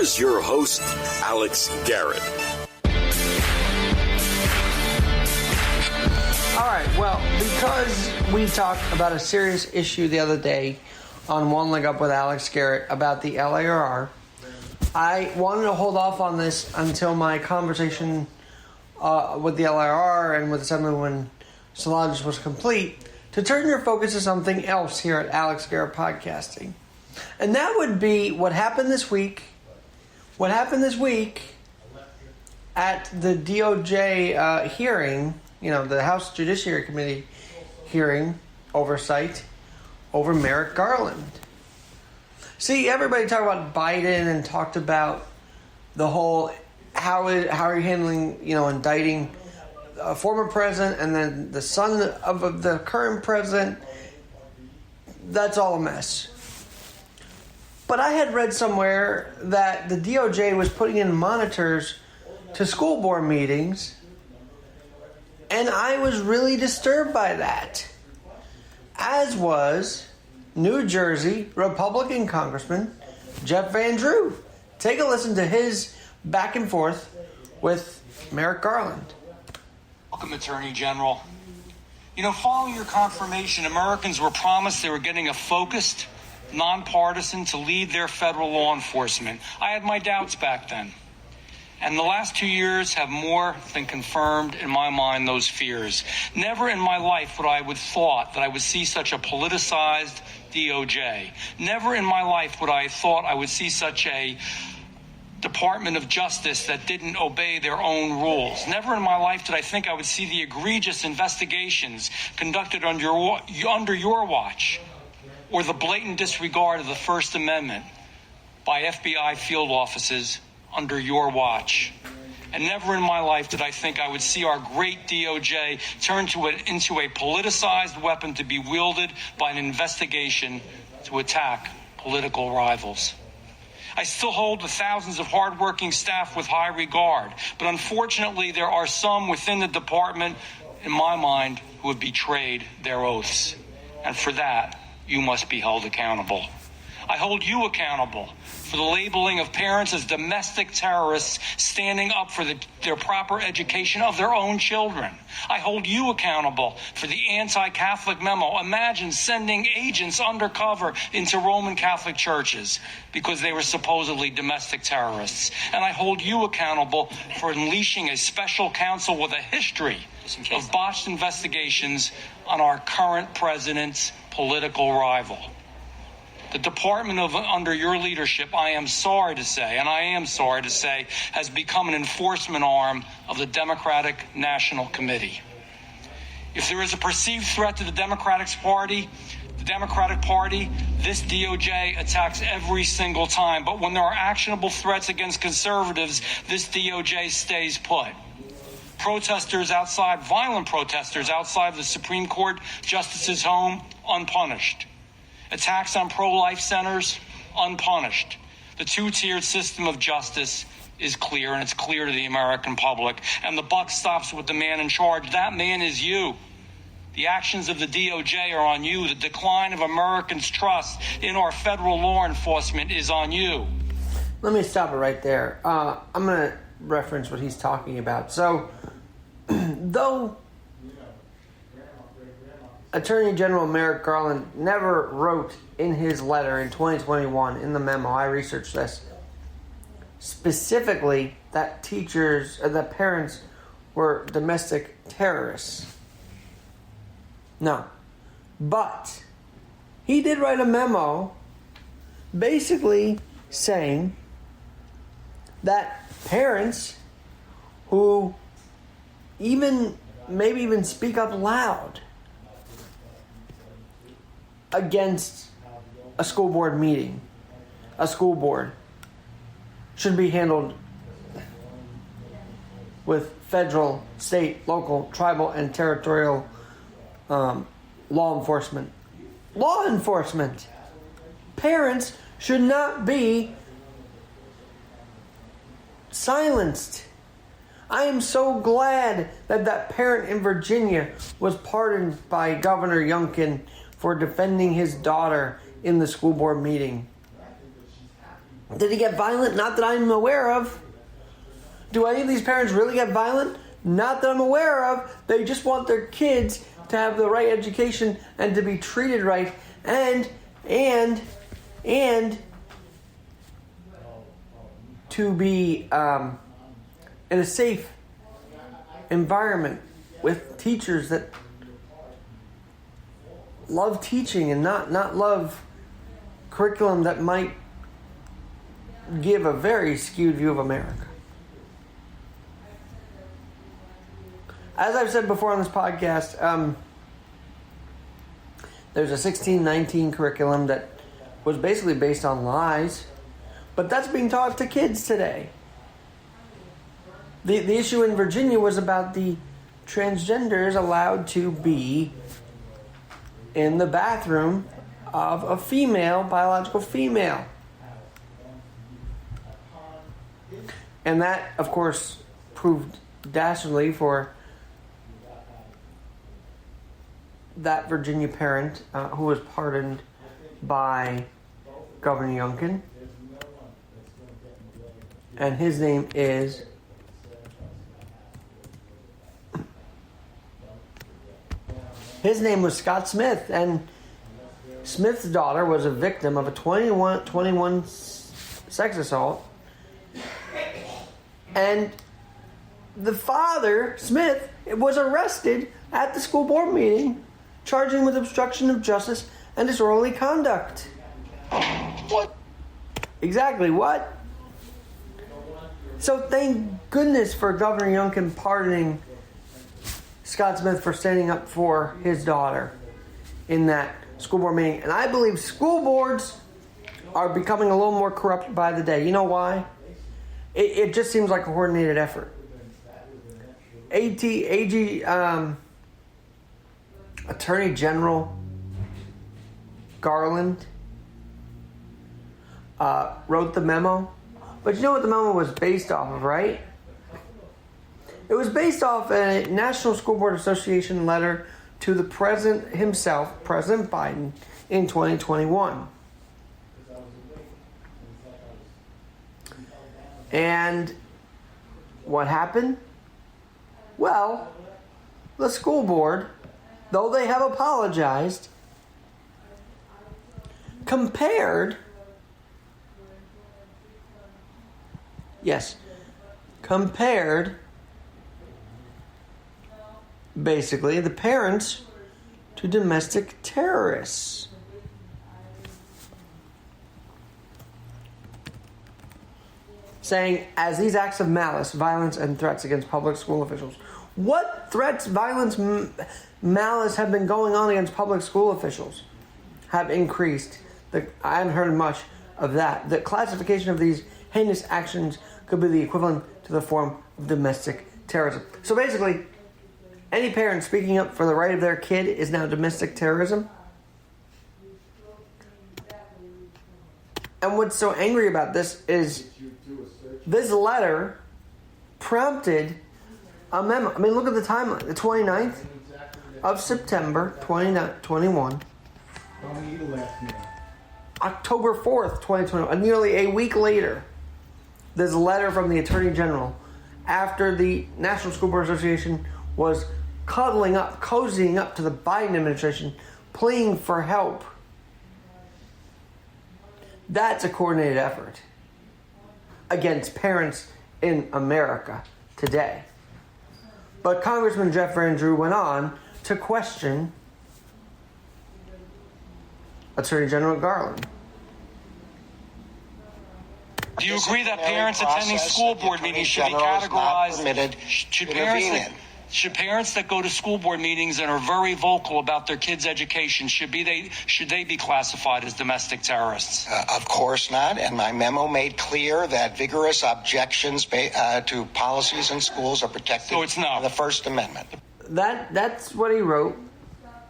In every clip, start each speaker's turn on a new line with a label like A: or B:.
A: here's your host, Alex Garrett.
B: All right, well, because we talked about a serious issue the other day on One Leg Up with Alex Garrett about the LAR, I wanted to hold off on this until my conversation with the LAR and with Assemblywoman Solange was complete, to turn your focus to something else here at Alex Garrett Podcasting. And that would be what happened this week. What happened this week at the DOJ hearing, the House Judiciary Committee hearing oversight over Merrick Garland. See, everybody talked about Biden and talked about the whole how are you handling, indicting a former president and then the son of the current president. That's all a mess. But I had read somewhere that the DOJ was putting in monitors to school board meetings, and I was really disturbed by that, as was New Jersey Republican Congressman Jeff Van Drew. Take a listen to his back and forth with Merrick Garland.
C: Welcome, Attorney General. Following your confirmation, Americans were promised they were getting a focused, nonpartisan to lead their federal law enforcement. I had my doubts back then. And the last 2 years have more than confirmed in my mind those fears. Never in my life would I have thought that I would see such a politicized DOJ. Never in my life would I have thought I would see such a Department of Justice that didn't obey their own rules. Never in my life did I think I would see the egregious investigations conducted under your watch, or the blatant disregard of the First Amendment by FBI field officers under your watch. And never in my life did I think I would see our great DOJ turn into a politicized weapon to be wielded by an investigation to attack political rivals. I still hold the thousands of hardworking staff with high regard, but unfortunately there are some within the department, in my mind, who have betrayed their oaths. And for that, you must be held accountable. I hold you accountable for the labeling of parents as domestic terrorists standing up for their proper education of their own children. I hold you accountable for the anti-Catholic memo. Imagine sending agents undercover into Roman Catholic churches because they were supposedly domestic terrorists. And I hold you accountable for unleashing a special counsel with a history of botched investigations on our current president's political rival. The department under your leadership, I am sorry to say, has become an enforcement arm of the Democratic National Committee. If there is a perceived threat to the Democratic Party, this DOJ attacks every single time. But when there are actionable threats against conservatives, this DOJ stays put. Violent protesters outside the Supreme Court justice's home, unpunished. Attacks on pro-life centers, unpunished. The two-tiered system of justice is clear, and it's clear to the American public. And the buck stops with the man in charge. That man is you. The actions of the DOJ are on you. The decline of Americans' trust in our federal law enforcement is on you.
B: Let me stop it right there. I'm going to reference what he's talking about. So, though Attorney General Merrick Garland never wrote in his letter in 2021, in the memo, I researched this, specifically that that parents were domestic terrorists. No. But he did write a memo basically saying that parents who maybe even speak up loud against a school board meeting, a school board, should be handled with federal, state, local, tribal, and territorial law enforcement. Law enforcement! Parents should not be silenced. I am so glad that parent in Virginia was pardoned by Governor Youngkin for defending his daughter in the school board meeting. Did he get violent? Not that I'm aware of. Do any of these parents really get violent? Not that I'm aware of. They just want their kids to have the right education and to be treated right and to be in a safe environment with teachers that love teaching and not love curriculum that might give a very skewed view of America. As I've said before on this podcast, there's a 1619 curriculum that was basically based on lies, but that's being taught to kids today. The issue in Virginia was about the transgenders allowed to be in the bathroom of a female, biological female. And that, of course, proved dastardly for that Virginia parent who was pardoned by Governor Youngkin. And his name is Scott Smith, and Smith's daughter was a victim of a 21 sex assault. And the father, Smith, was arrested at the school board meeting, charging with obstruction of justice and disorderly conduct. What? Exactly, what? So thank goodness for Governor Youngkin pardoning Scott Smith for standing up for his daughter in that school board meeting. And I believe school boards are becoming a little more corrupt by the day. You know why? It just seems like a coordinated effort. Attorney General Garland wrote the memo. But you know what the memo was based off of, right? It was based off a National School Board Association letter to the president himself, President Biden, in 2021. And what happened? Well, the school board, though they have apologized, compared basically the parents to domestic terrorists. Saying, as these acts of malice, violence, and threats against public school officials. What threats, violence, malice have been going on against public school officials have increased? I haven't heard much of that. The classification of these heinous actions could be the equivalent to the form of domestic terrorism. So basically, any parent speaking up for the right of their kid is now domestic terrorism. And what's so angry about this is this letter prompted a memo. I mean, look at the timeline. The 29th of September, 2021. October 4th, 2021. Nearly a week later, there's a letter from the Attorney General after the National School Board Association was cozying up to the Biden administration, pleading for help. That's a coordinated effort against parents in America today. But Congressman Jeff Van Drew went on to question Attorney General Garland.
C: Do you agree that parents attending school board meetings should be categorized? Should parents that go to school board meetings and are very vocal about their kids' education, should they be classified as domestic terrorists?
D: Of course not. And my memo made clear that vigorous objections to policies in schools are protected
C: so it's not.
D: by the First Amendment.
B: That's what he wrote.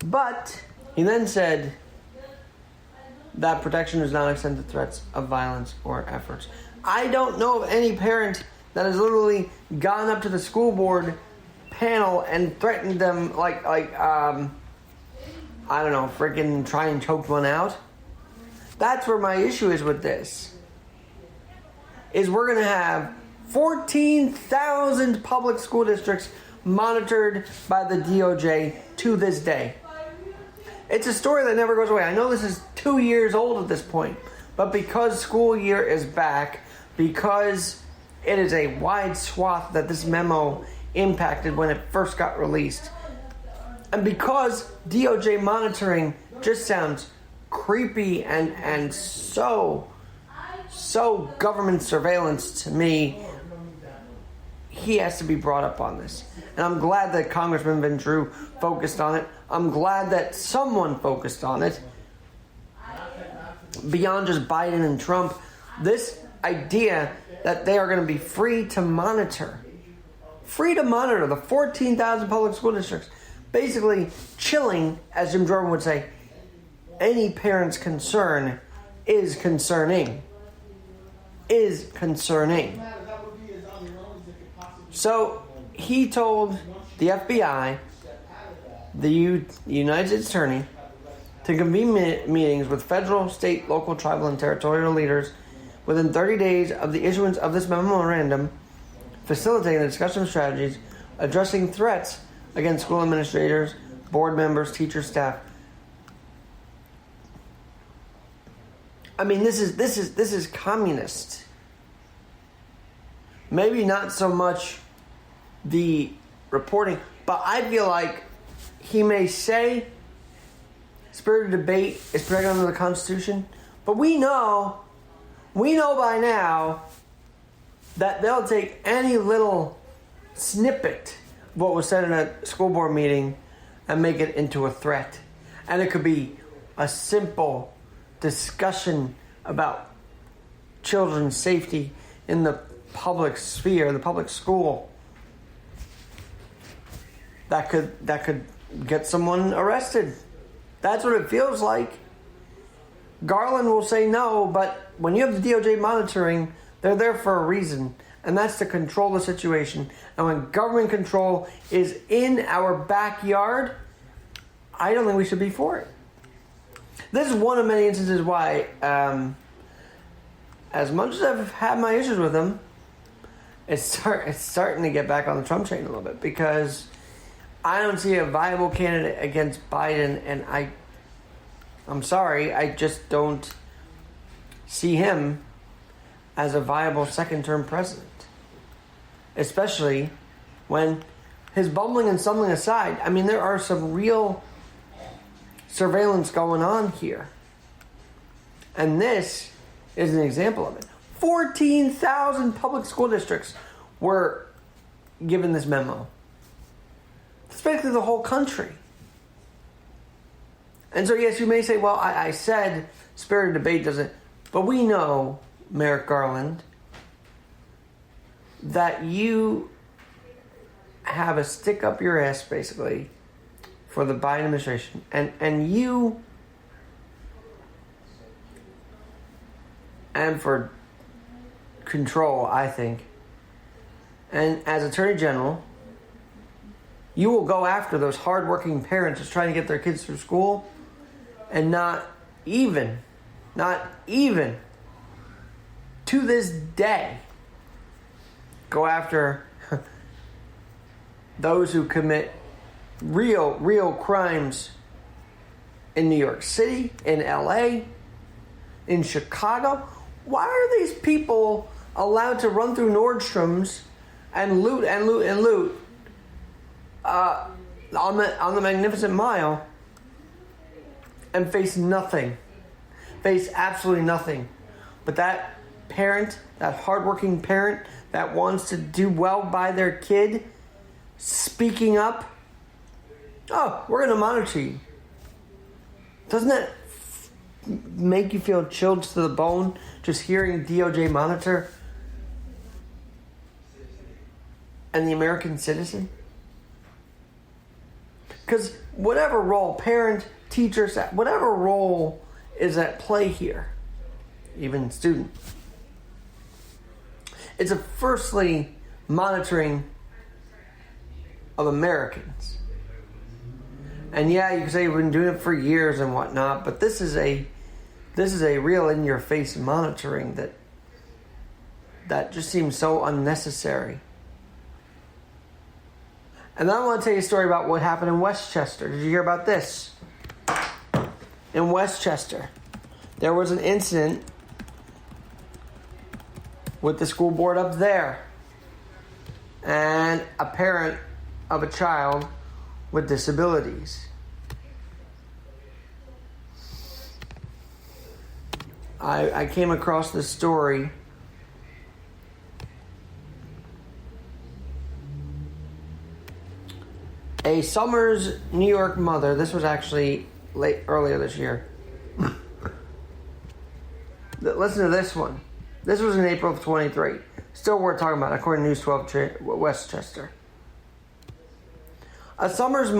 B: But he then said that protection does not extend to threats of violence or efforts. I don't know of any parent that has literally gone up to the school board panel and threatened them like I don't know, freaking try and choke one out. That's where my issue is with this. is we're going to have 14,000 public school districts monitored by the DOJ to this day. It's a story that never goes away. I know this is 2 years old at this point, but because school year is back, because it is a wide swath that this memo impacted when it first got released, and because DOJ monitoring just sounds creepy and so government surveillance to me, he has to be brought up on this. And I'm glad that Congressman Vendrew focused on it. I'm glad that someone focused on it. Beyond just Biden and Trump, this idea that they are going to be free to monitor the 14,000 public school districts, basically chilling, as Jim Jordan would say, any parent's concern is concerning. So he told the FBI, the United States Attorney, to convene meetings with federal, state, local, tribal, and territorial leaders within 30 days of the issuance of this memorandum, facilitating the discussion of strategies addressing threats against school administrators, board members, teachers, staff. I mean, this is communist. Maybe not so much the reporting, but I feel like he may say spirit of debate is protected under the Constitution, but we know by now that they'll take any little snippet of what was said in a school board meeting and make it into a threat. And it could be a simple discussion about children's safety in the public sphere, the public school. That could get someone arrested. That's what it feels like. Garland will say no, but when you have the DOJ monitoring, they're there for a reason, and that's to control the situation. And when government control is in our backyard, I don't think we should be for it. This is one of many instances why, as much as I've had my issues with him, it's starting to get back on the Trump train a little bit, because I don't see a viable candidate against Biden, and I'm sorry, I just don't see him as a viable second-term president. Especially when his bumbling and stumbling aside, I mean, there are some real surveillance going on here. And this is an example of it. 14,000 public school districts were given this memo. It's basically the whole country. And so, yes, you may say, well, I said spirit of debate doesn't... But we know, Merrick Garland, that you have a stick up your ass, basically, for the Biden administration. And you... and for control, I think. And as Attorney General, you will go after those hardworking parents just trying to get their kids through school, and not even to this day go after those who commit real crimes in New York City, in LA, in Chicago. Why are these people allowed to run through Nordstrom's and loot on the Magnificent Mile and face absolutely nothing? But that parent, that hardworking parent that wants to do well by their kid, speaking up, oh, we're going to monitor you. Doesn't that make you feel chilled to the bone just hearing DOJ monitor and the American citizen? Because whatever role, parent, teacher, whatever role is at play here, even student, it's a firstly monitoring of Americans. And yeah, you can say we've been doing it for years and whatnot, but this is a real in-your-face monitoring that just seems so unnecessary. And then I want to tell you a story about what happened in Westchester. Did you hear about this? In Westchester, there was an incident with the school board up there and a parent of a child with disabilities. I came across this story. A Somers, New York mother, this was actually earlier this year. Listen to this one. This was in April of 23. Still worth talking about, according to News 12 Westchester. A Somers, New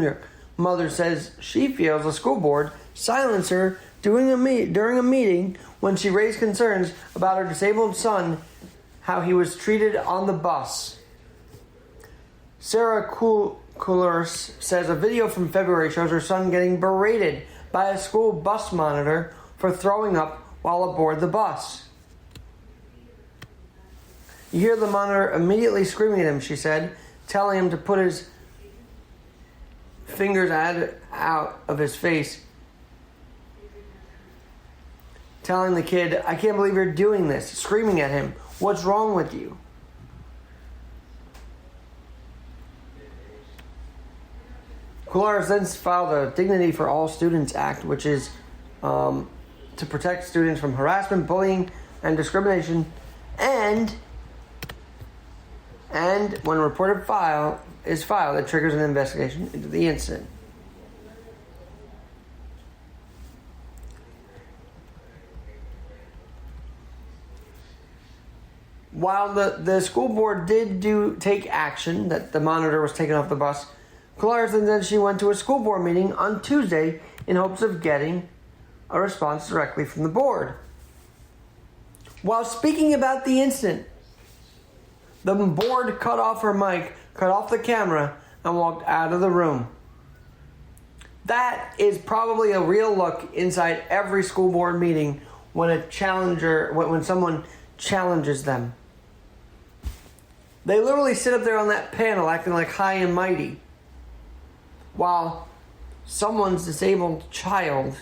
B: York mother says she feels the school board silenced her during a meeting when she raised concerns about her disabled son, how he was treated on the bus. Sarah Coolers says a video from February shows her son getting berated by a school bus monitor for throwing up while aboard the bus. You hear the monitor immediately screaming at him, she said, telling him to put his fingers out of his face, telling the kid, "I can't believe you're doing this," screaming at him, "What's wrong with you?" Coolers then filed a Dignity for All Students Act, which is to protect students from harassment, bullying, and discrimination, and when a report is filed, it triggers an investigation into the incident. While the school board did take action, that the monitor was taken off the bus, Coolers then said she went to a school board meeting on Tuesday in hopes of getting a response directly from the board. While speaking about the incident, the board cut off her mic, cut off the camera, and walked out of the room. That is probably a real look inside every school board meeting when when someone challenges them. They literally sit up there on that panel acting like high and mighty, while someone's disabled child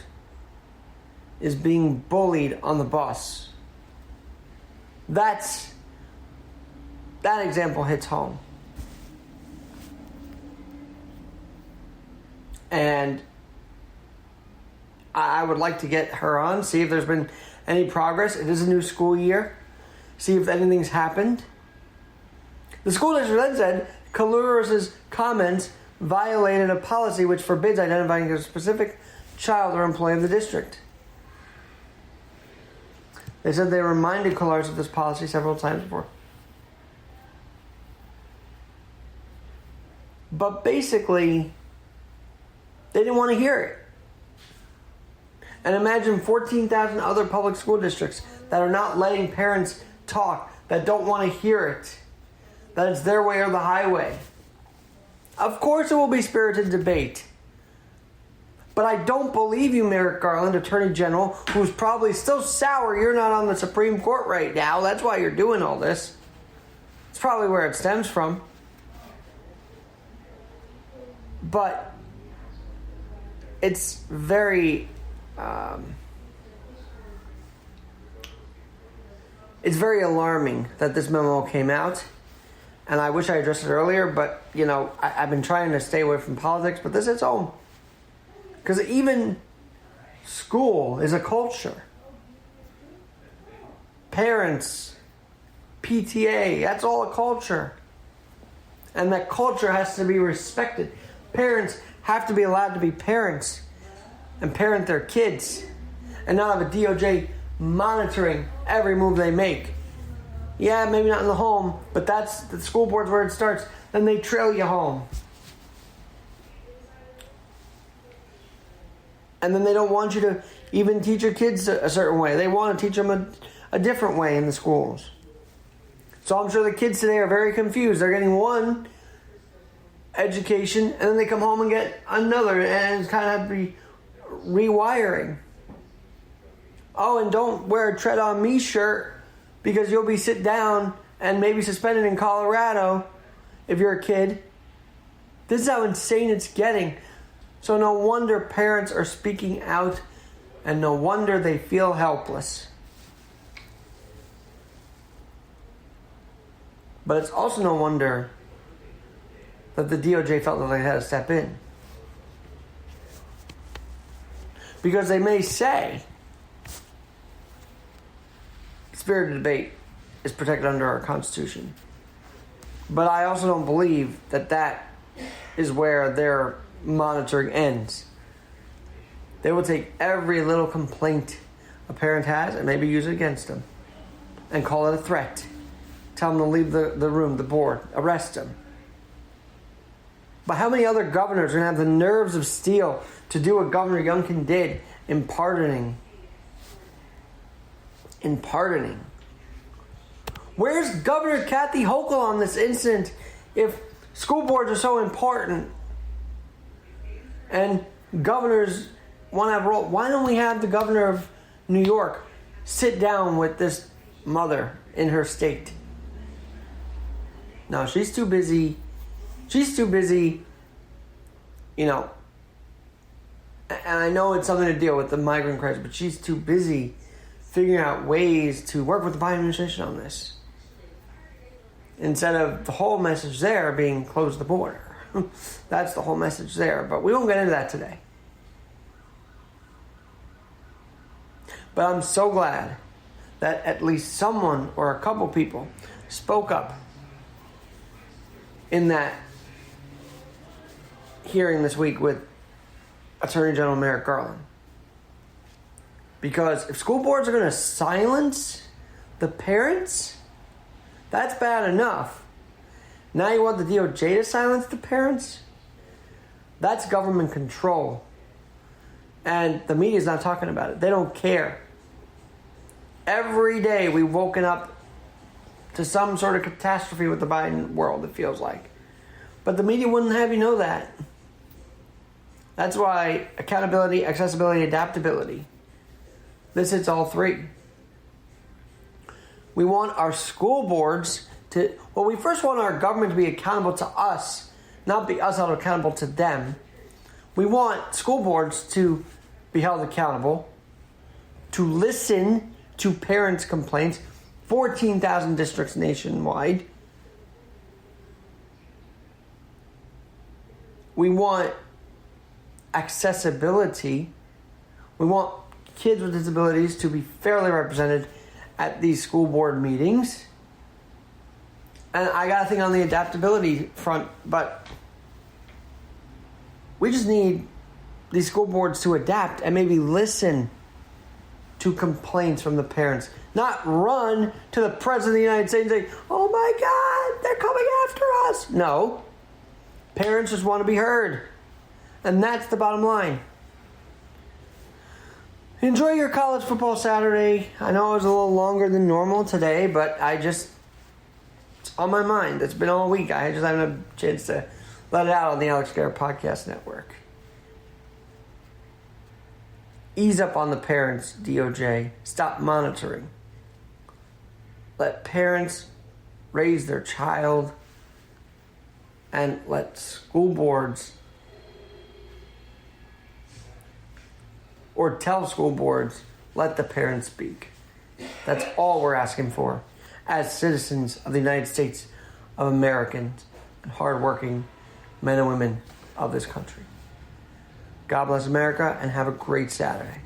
B: is being bullied on the bus. That example hits home. And I would like to get her on, see if there's been any progress. It is a new school year. See if anything's happened. The school district then said Coolers' comments violated a policy which forbids identifying a specific child or employee of the district. They said they reminded Coolers of this policy several times before. But basically, they didn't want to hear it. And imagine 14,000 other public school districts that are not letting parents talk, that don't want to hear it, that it's their way or the highway. Of course it will be spirited debate. But I don't believe you, Merrick Garland, Attorney General, who's probably still sour you're not on the Supreme Court right now. That's why you're doing all this. It's probably where it stems from. But it's very alarming that this memo came out. And I wish I addressed it earlier, but, I've been trying to stay away from politics, but this hits home. Because even school is a culture. Parents, PTA, that's all a culture. And that culture has to be respected. Parents have to be allowed to be parents and parent their kids and not have a DOJ monitoring every move they make. Yeah, maybe not in the home, but that's the school board's where it starts. Then they trail you home. And then they don't want you to even teach your kids a certain way. They want to teach them a different way in the schools. So I'm sure the kids today are very confused. They're getting one education, and then they come home and get another, and it's kind of have to be rewiring. Oh, and don't wear a Tread on Me shirt because you'll be sit down and maybe suspended in Colorado if you're a kid. This is how insane it's getting. So no wonder parents are speaking out, and no wonder they feel helpless. But it's also no wonder that the DOJ felt that they had to step in. Because they may say spirited debate is protected under our Constitution. But I also don't believe that that is where their monitoring ends. They will take every little complaint a parent has and maybe use it against them and call it a threat. Tell them to leave the room, the board, arrest them. But how many other governors are going to have the nerves of steel to do what Governor Youngkin did in pardoning? Where's Governor Kathy Hochul on this incident if school boards are so important and governors want to have a role? Why don't we have the governor of New York sit down with this mother in her state? No, she's too busy. And I know it's something to deal with the migrant crisis, but she's too busy figuring out ways to work with the Biden administration on this. Instead of the whole message there being close the border. That's the whole message there, but we won't get into that today. But I'm so glad that at least someone or a couple people spoke up in that hearing this week with Attorney General Merrick Garland. Because if school boards are going to silence the parents, that's bad enough. Now you want the DOJ to silence the parents? That's government control. And the media's not talking about it. They don't care. Every day we've woken up to some sort of catastrophe with the Biden world, it feels like. But the media wouldn't have you know that. That's why accountability, accessibility, adaptability. This hits all three. We want our school boards to... Well, we first want our government to be accountable to us, not be us held accountable to them. We want school boards to be held accountable, to listen to parents' complaints. 14,000 districts nationwide. We want accessibility. We want kids with disabilities to be fairly represented at these school board meetings. And I got to think on the adaptability front, but we just need these school boards to adapt and maybe listen to complaints from the parents. Not run to the President of the United States and say, oh my God, they're coming after us. No. Parents just want to be heard. And that's the bottom line. Enjoy your college football Saturday. I know it was a little longer than normal today, but it's on my mind. It's been all week. I just haven't had a chance to let it out on the Alex Garrett Podcast Network. Ease up on the parents, DOJ. Stop monitoring. Let parents raise their child, and let school boards or tell school boards, let the parents speak. That's all we're asking for as citizens of the United States of Americans and hardworking men and women of this country. God bless America and have a great Saturday.